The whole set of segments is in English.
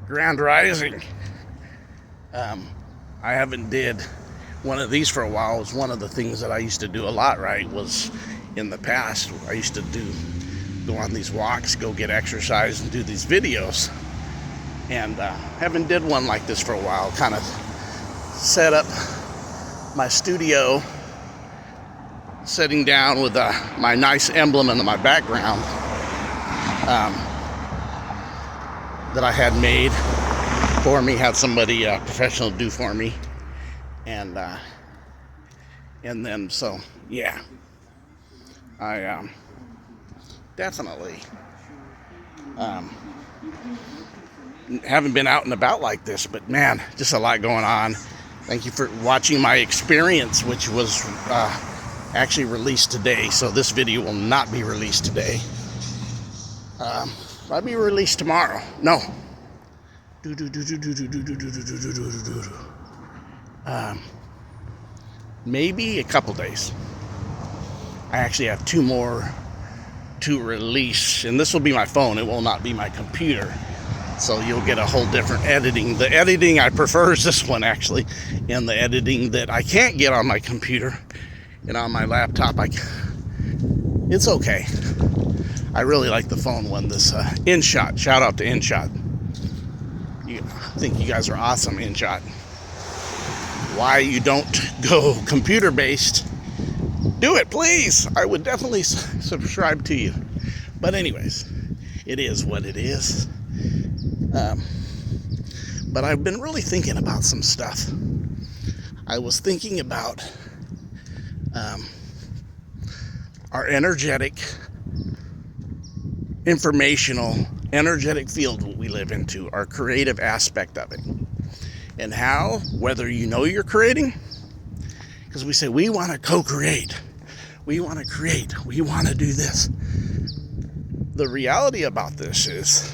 Grand Rising. I haven't did one of these for a while. It was one of the things that I used to do a lot, right? Was in the past, I used to go on these walks, go get exercise and do these videos. And haven't did one like this for a while. Kind of set up my studio, sitting down with my nice emblem in my background that I had made for me, had somebody professional do for me, and then so yeah, I definitely haven't been out and about like this, but man, just a lot going on. Thank you for watching my experience, which was actually released today, so this video will not be released today. Might be released tomorrow. No. Maybe a couple days. I actually have 2 more to release, and this will be my phone. It will not be my computer, so you'll get a whole different editing. The editing I prefer is this one, actually, and the editing that I can't get on my computer and on my laptop, it's okay. I really like the phone one. This InShot. Shout out to InShot. I think you guys are awesome, InShot. Why you don't go computer based? Do it, please. I would definitely subscribe to you. But anyways, it is what it is. But I've been really thinking about some stuff. I was thinking about our energetic field we live into, our creative aspect of it, and how, whether you know you're creating, because we say we want to co-create, we want to create, we want to do this. The reality about this is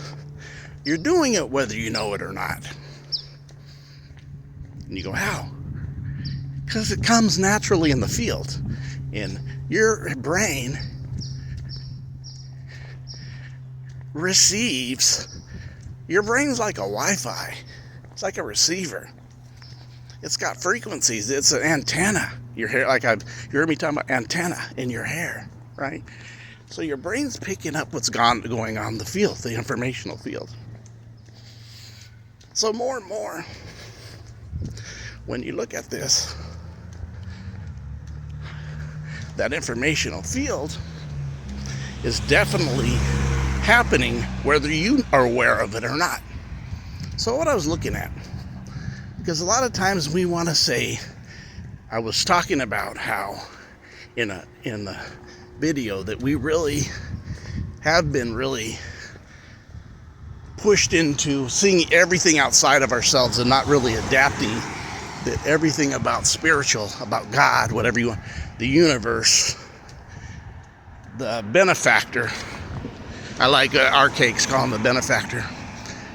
you're doing it whether you know it or not. And you go, how? Because it comes naturally in the field. And your brain receives. Your brain's like a Wi-Fi. It's like a receiver. It's got frequencies. It's an antenna. Your hair, you heard me talking about antenna in your hair, right? So your brain's picking up what's going on in the field, the informational field. So more and more, when you look at this, that informational field is definitely happening whether you are aware of it or not. So what I was looking at, because a lot of times we want to say, I was talking about how in the video that we really have been really pushed into seeing everything outside of ourselves and not really adapting that everything about spiritual, about God, whatever you want, the universe, the benefactor. I like our cakes, call him the benefactor.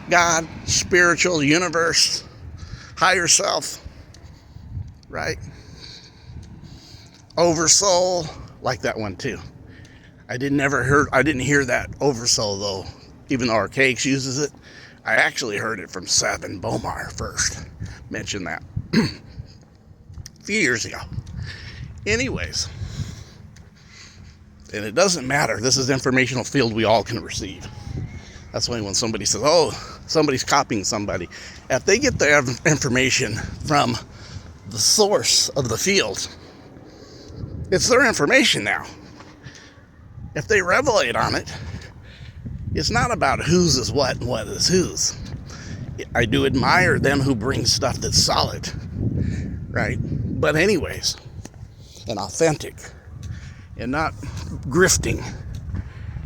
God, spiritual, universe, higher self, right? Oversoul, like that one too. I didn't hear that oversoul though, even though our cakes uses it. I actually heard it from Sabin Bomar first. Mentioned that a few years ago. Anyways, and it doesn't matter. This is informational field we all can receive. That's why when somebody says, oh, somebody's copying somebody, if they get their information from the source of the field, it's their information now. If they revelate on it, it's not about whose is what and what is whose. I do admire them who bring stuff that's solid, right? But anyways, and authentic, and not grifting,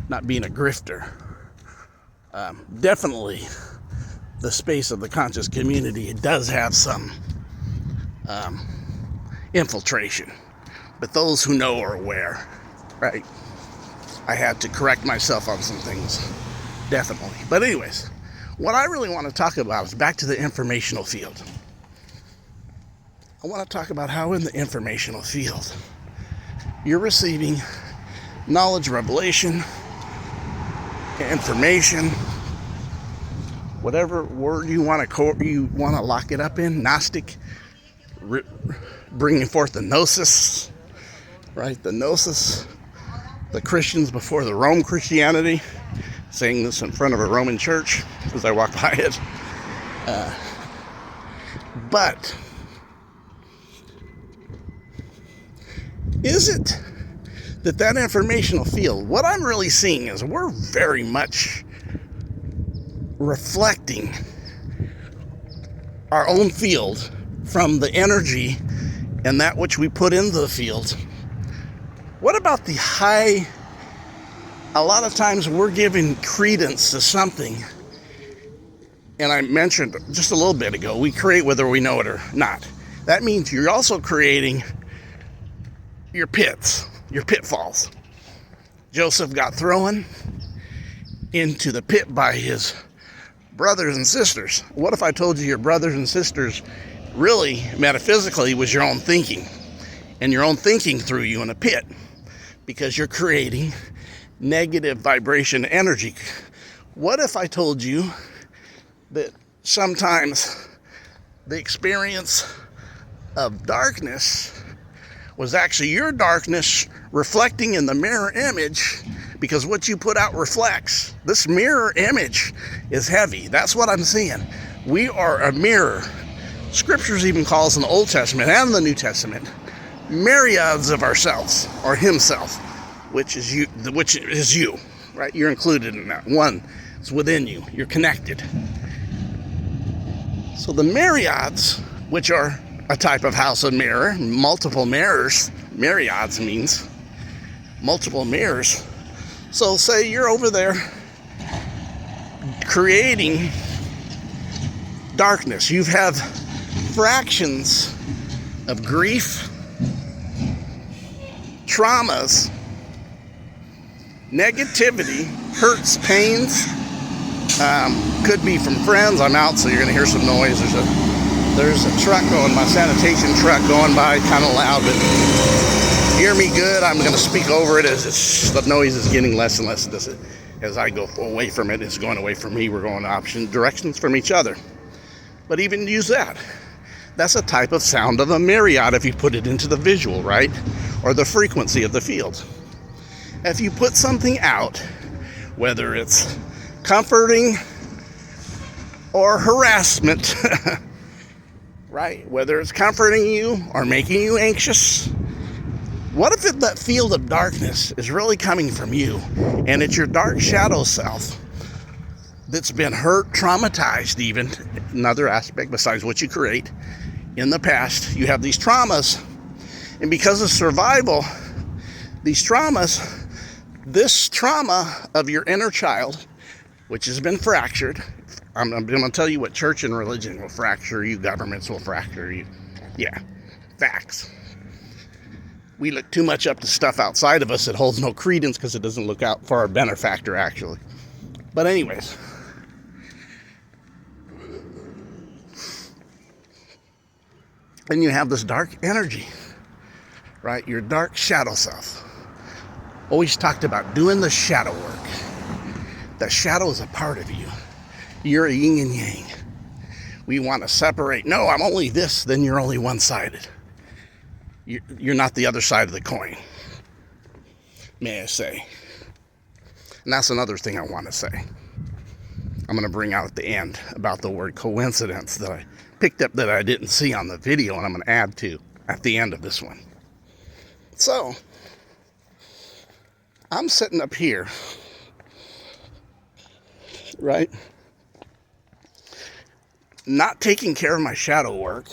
not being a grifter. Definitely the space of the conscious community, it does have some infiltration, but those who know are aware, right? I had to correct myself on some things, definitely. But anyways, what I really want to talk about is back to the informational field. I want to talk about how in the informational field you're receiving knowledge, revelation, information, whatever word you want to lock it up in, Gnostic, bringing forth the gnosis, right? The gnosis, the Christians before the Rome Christianity, saying this in front of a Roman church as I walk by it. But is it that informational field, what I'm really seeing is we're very much reflecting our own field from the energy and that which we put into the field. What about the high? A lot of times we're giving credence to something, and I mentioned just a little bit ago, we create whether we know it or not. That means you're also creating your pits, your pitfalls. Joseph got thrown into the pit by his brothers and sisters. What if I told you your brothers and sisters really, metaphysically, was your own thinking, and your own thinking threw you in a pit because you're creating negative vibration energy? What if I told you that sometimes the experience of darkness was actually your darkness reflecting in the mirror image, because what you put out reflects. This mirror image is heavy. That's what I'm seeing. We are a mirror. Scriptures even call us in the Old Testament and the New Testament myriads of ourselves, or himself, which is you, right? You're included in that. One is within you. You're connected. So the myriads, which are a type of house of mirror, multiple mirrors, myriads means multiple mirrors. So say you're over there creating darkness. You have fractions of grief, traumas, negativity, hurts, pains. Could be from friends. I'm out, so you're going to hear some noise. There's a truck going, my sanitation truck going by, kind of loud, but hear me good. I'm going to speak over it as the noise is getting less and less. As I go away from it, it's going away from me. We're going opposite directions from each other. But even use that. That's a type of sound of a myriad if you put it into the visual, right? Or the frequency of the field. If you put something out, whether it's comforting or harassment, right? Whether it's comforting you or making you anxious, what if that field of darkness is really coming from you, and it's your dark shadow self that's been hurt, traumatized even, another aspect besides what you create in the past. You have these traumas, and because of survival, these traumas, this trauma of your inner child, which has been fractured. I'm going to tell you what church and religion will fracture you, governments will fracture you. Yeah, facts. We look too much up to stuff outside of us that holds no credence because it doesn't look out for our benefactor, actually. But anyways, and you have this dark energy, right? Your dark shadow self. Always talked about doing the shadow work. The shadow is a part of you. You're a yin and yang. We want to separate. No, I'm only this, then you're only one-sided. You're not the other side of the coin, may I say. And that's another thing I want to say. I'm going to bring out at the end about the word coincidence that I picked up that I didn't see on the video, and I'm going to add to at the end of this one. So, I'm sitting up here, right? Not taking care of my shadow work,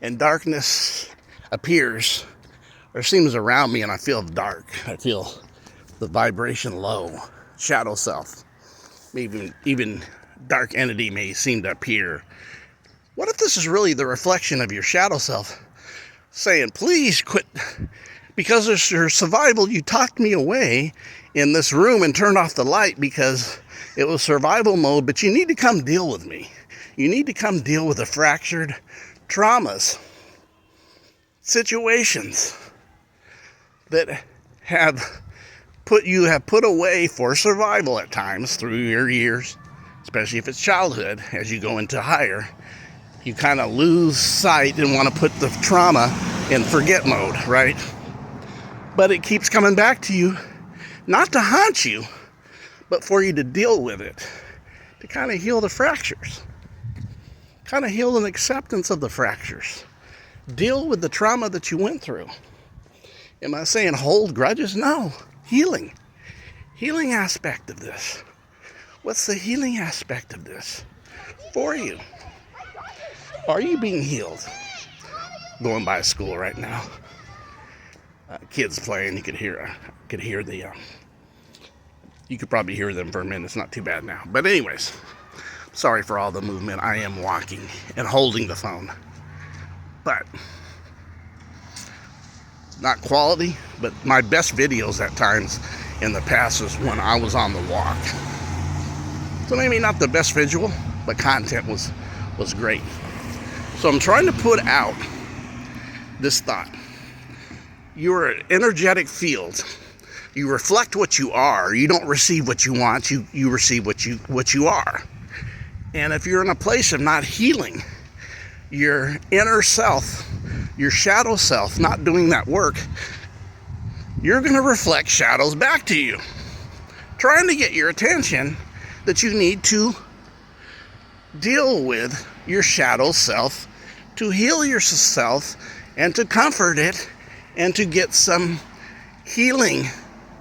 and darkness appears or seems around me, and I feel dark. I feel the vibration low, shadow self. Even dark entity may seem to appear. What if this is really the reflection of your shadow self saying, please quit, because of your survival, you talked me away in this room and turned off the light because it was survival mode, but you need to come deal with me. You need to come deal with the fractured traumas, situations that have put away for survival at times through your years, especially if it's childhood. As you go into higher, you kind of lose sight and want to put the trauma in forget mode, right? But it keeps coming back to you, not to haunt you, but for you to deal with it, to kind of heal the fractures, kind of heal an acceptance of the fractures, deal with the trauma that you went through. Am I saying hold grudges? No. Healing aspect of this. What's the healing aspect of this for you? Are you being healed? Going by a school right now, kids playing. You could hear the. You could probably hear them for a minute. It's not too bad now. But anyways, sorry for all the movement. I am walking and holding the phone, but not quality. But my best videos at times in the past was when I was on the walk. So maybe not the best visual, but content was great. So I'm trying to put out this thought. You're an energetic field. You reflect what you are. You don't receive what you want. You receive what you are. And if you're in a place of not healing your inner self, your shadow self, not doing that work, you're going to reflect shadows back to you, trying to get your attention that you need to deal with your shadow self, to heal yourself and to comfort it and to get some healing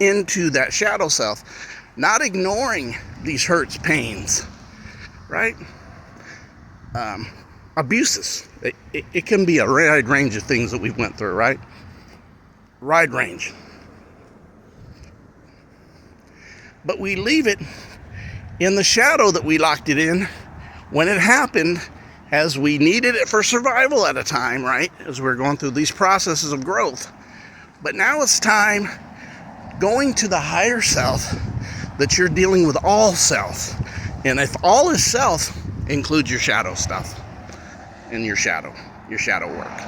into that shadow self, not ignoring these hurts, pains, right? Abuses. It can be a wide range of things that we went through, right? Wide range. But we leave it in the shadow that we locked it in when it happened, as we needed it for survival at a time, right? As we're going through these processes of growth. But now it's time going to the higher self, that you're dealing with all self. And if all is self, includes your shadow stuff and your shadow work.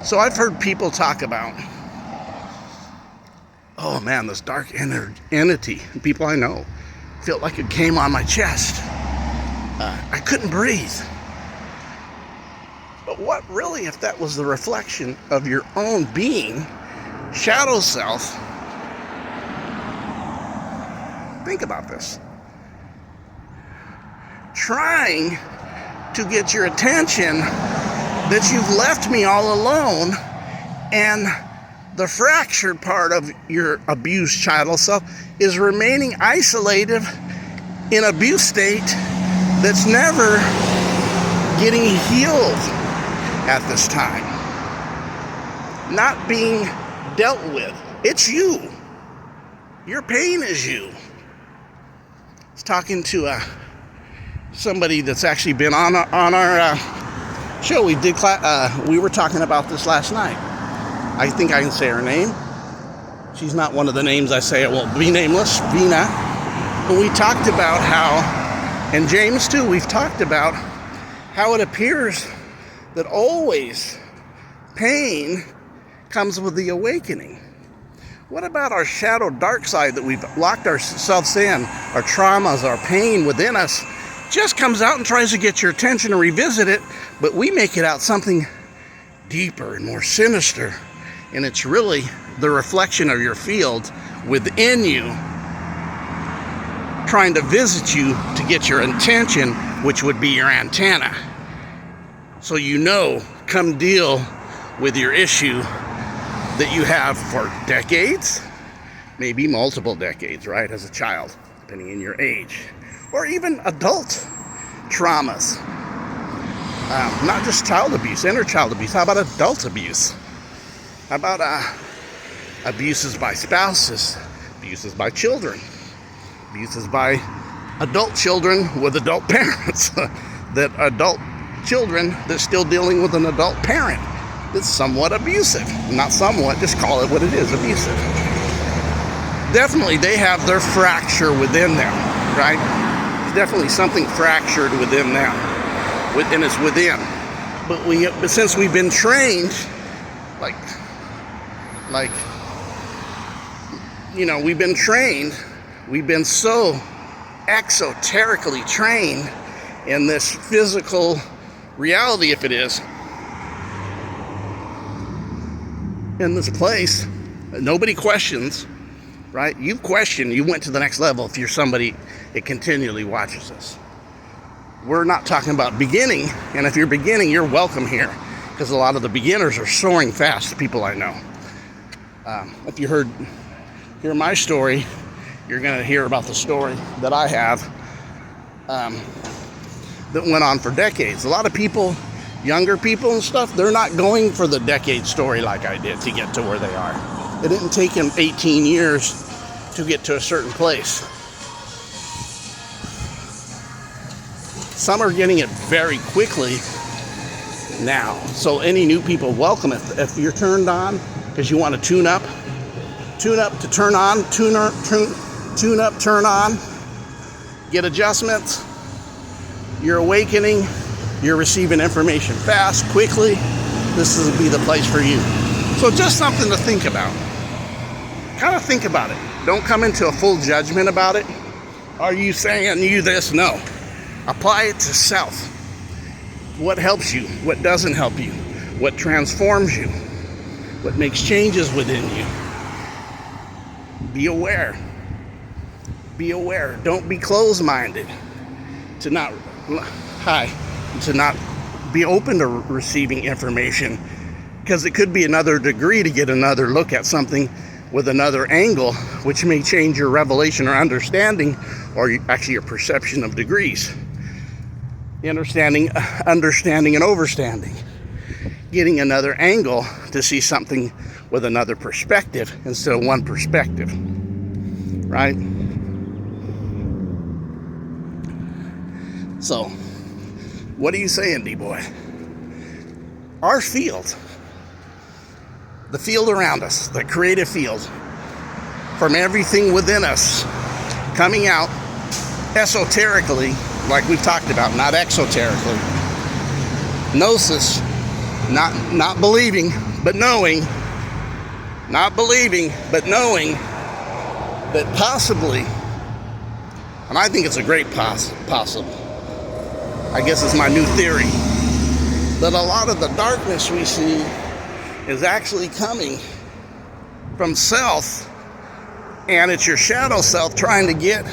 So I've heard people talk about, oh man, this dark entity, people I know, felt like it came on my chest. I couldn't breathe. But what really if that was the reflection of your own being, shadow self? Think about this. Trying to get your attention that you've left me all alone, and the fractured part of your abused shadow self is remaining isolated in abuse state that's never getting healed at this time, not being dealt with. It's you. Your pain is you. I was talking to somebody that's actually been on our show. We were talking about this last night. I think I can say her name. She's not one of the names I say. It won't be nameless. Vina. But we talked about how, and James too, we've talked about how it appears that always pain comes with the awakening. What about our shadow dark side that we've locked ourselves in, our traumas, our pain within us, just comes out and tries to get your attention and revisit it, but we make it out something deeper and more sinister, and it's really the reflection of your field within you trying to visit you to get your attention, which would be your antenna. So you know, come deal with your issue that you have for decades, maybe multiple decades, right, as a child, depending on your age, or even adult traumas. Not just child abuse, inner child abuse. How about adult abuse? How about abuses by spouses, abuses by children, abuses by adult children with adult parents, that adult children that's still dealing with an adult parent that's somewhat abusive. Not somewhat, just call it what it is, abusive. Definitely they have their fracture within them, right? There's definitely something fractured within them, and it's within. But since we've been trained, like we've been trained, we've been so exoterically trained in this physical reality, if it is, in this place. Nobody questions, right? You've questioned, you went to the next level if you're somebody that continually watches this. We're not talking about beginning, and if you're beginning, you're welcome here, because a lot of the beginners are soaring fast, people I know. If you hear my story, you're going to hear about the story that I have that went on for decades. A lot of people, younger people and stuff, they're not going for the decade story like I did to get to where they are. It didn't take them 18 years to get to a certain place. Some are getting it very quickly now. So any new people, welcome. If you're turned on because you want to tune up to turn on, tune up, turn on, get adjustments, you're awakening, you're receiving information fast, quickly, this will be the place for you. So just something to think about. Kind of think about it. Don't come into a full judgment about it. Are you saying you this? No. Apply it to self. What helps you? What doesn't help you? What transforms you? What makes changes within you? Be aware. Be aware. Don't be closed-minded. To not be open to receiving information, because it could be another degree to get another look at something with another angle, which may change your revelation or understanding, or actually your perception of degrees. Understanding and overstanding. Getting another angle to see something with another perspective instead of one perspective. Right? So, what are you saying, D-boy? Our field, the field around us, the creative field, from everything within us, coming out esoterically, like we've talked about, not exoterically. Gnosis, not believing, but knowing. Not believing, but knowing that possibly, and I think it's a great possible, I guess it's my new theory, that a lot of the darkness we see is actually coming from self, and it's your shadow self trying to get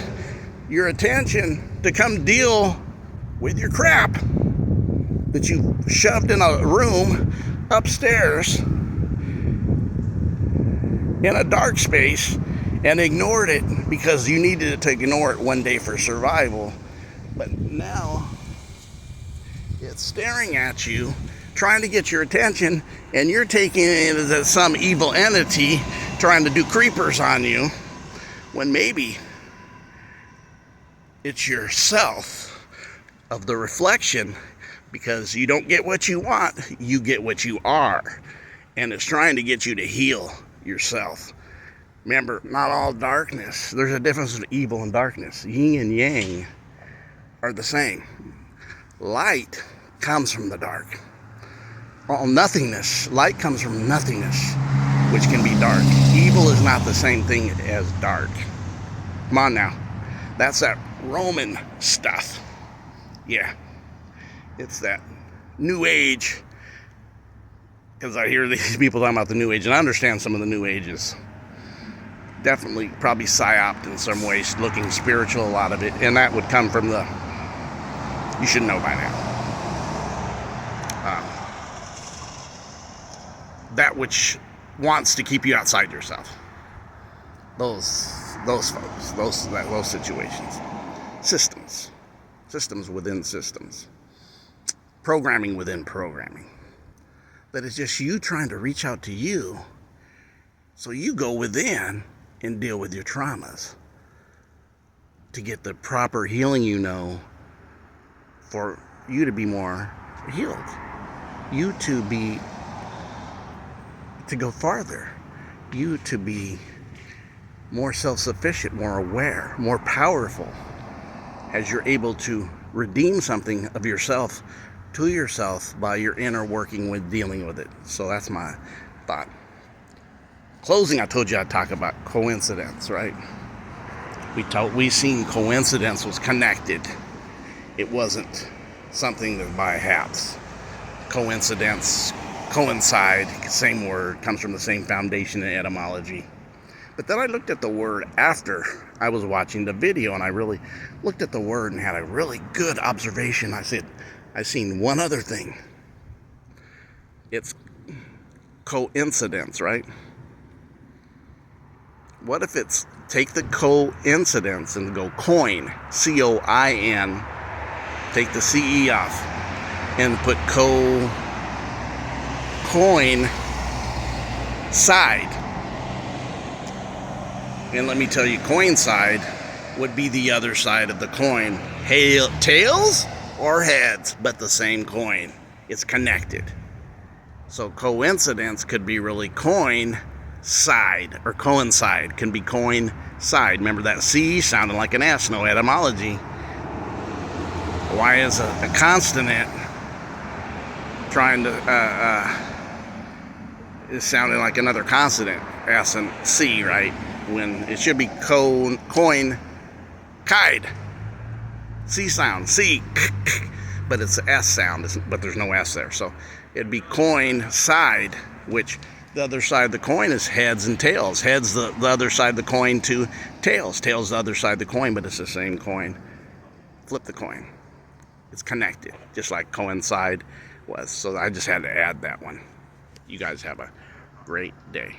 your attention to come deal with your crap that you shoved in a room upstairs in a dark space and ignored it because you needed to ignore it one day for survival. But now it's staring at you, trying to get your attention, and you're taking it as some evil entity trying to do creepers on you, when maybe it's yourself of the reflection, because you don't get what you want, you get what you are. And it's trying to get you to heal yourself. Remember, not all darkness. There's a difference between evil and darkness. Yin and yang are the same. Light comes from the dark. All nothingness, light comes from nothingness, which can be dark. Evil is not the same thing as dark. Come on now. That's that Roman stuff. Yeah. It's that New Age. Because I hear these people talking about the New Age, and I understand some of the New Ages. Definitely, probably psyoped in some ways, looking spiritual, a lot of it. And that would come from the, you should know by now. That which wants to keep you outside yourself. Those folks, those situations. Systems within systems. Programming within programming. That is just you trying to reach out to you, so you go within and deal with your traumas to get the proper healing, for you to be more healed, you to go farther, you to be more self-sufficient, more aware, more powerful, as you're able to redeem something of yourself to yourself by your inner working with dealing with it. So that's my thought. Closing, I told you I'd talk about coincidence, right? We seen coincidence was connected. It wasn't something that by haps. Coincidence, coincide, same word, comes from the same foundation in etymology. But then I looked at the word after I was watching the video, and I really looked at the word and had a really good observation. I said, I seen one other thing. It's coincidence, right? What if it's take the coincidence and go coin, C-O-I-N, take the C-E off, and put coin side. And let me tell you, coin side would be the other side of the coin. Tails or heads, but the same coin. It's connected. So coincidence could be really coin side, or coincide can be coin side. Remember that C sounded like an S, no etymology. Why is a consonant trying to is sounding like another consonant, S and C, right? When it should be coin kide, C sound, C, but it's an S sound, but there's no S there. So it'd be coin side, which the other side of the coin is heads and tails. Heads the other side of the coin to tails. Tails the other side of the coin, but it's the same coin. Flip the coin. It's connected, just like coincide was. So I just had to add that one. You guys have a great day.